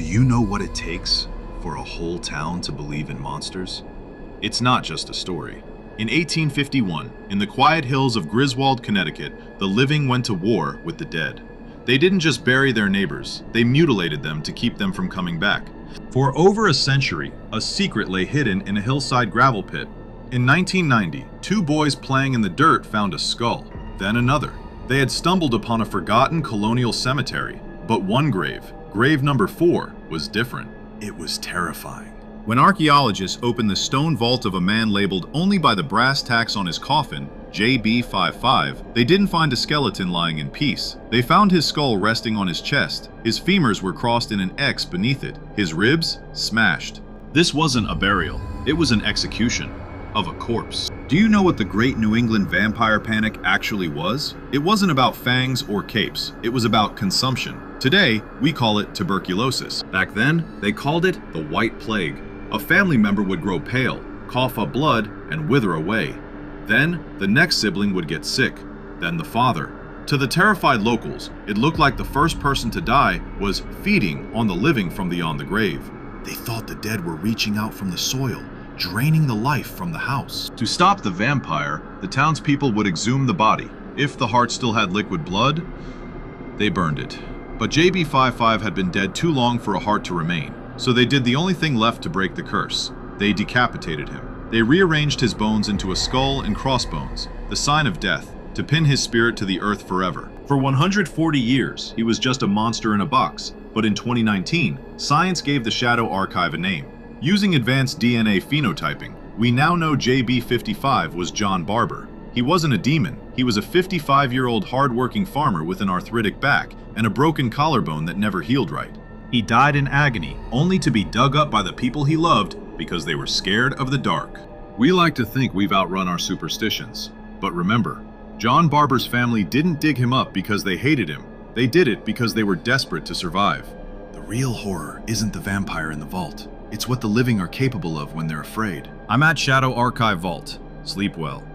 Do you know what it takes for a whole town to believe in monsters? It's not just a story. In 1851, in the quiet hills of Griswold, Connecticut, the living went to war with the dead. They didn't just bury their neighbors, they mutilated them to keep them from coming back. For over a century, a secret lay hidden in a hillside gravel pit. In 1990, two boys playing in the dirt found a skull, then another. They had stumbled upon a forgotten colonial cemetery, but one grave, grave number 4, was different. It was terrifying. When archaeologists opened the stone vault of a man labeled only by the brass tacks on his coffin, JB55, they didn't find a skeleton lying in peace. They found his skull resting on his chest. His femurs were crossed in an X beneath it, his ribs smashed. This wasn't a burial, it was an execution of a corpse. Do you know what the Great New England Vampire Panic actually was? It wasn't about fangs or capes, it was about consumption. Today, we call it tuberculosis. Back then, they called it the White Plague. A family member would grow pale, cough up blood, and wither away. Then, the next sibling would get sick, then the father. To the terrified locals, it looked like the first person to die was feeding on the living from beyond the grave. They thought the dead were reaching out from the soil, draining the life from the house. To stop the vampire, the townspeople would exhume the body. If the heart still had liquid blood, they burned it. But JB55 had been dead too long for a heart to remain, so they did the only thing left to break the curse. They decapitated him. They rearranged his bones into a skull and crossbones, the sign of death, to pin his spirit to the earth forever. For 140 years, he was just a monster in a box, but in 2019, science gave the Shadow Archive a name. Using advanced DNA phenotyping, we now know JB55 was John Barber. He wasn't a demon, he was a 55-year-old hard-working farmer with an arthritic back and a broken collarbone that never healed right. He died in agony, only to be dug up by the people he loved because they were scared of the dark. We like to think we've outrun our superstitions, but remember, John Barber's family didn't dig him up because they hated him. They did it because they were desperate to survive. The real horror isn't the vampire in the vault. It's what the living are capable of when they're afraid. I'm at Shadow Archive Vault. Sleep well.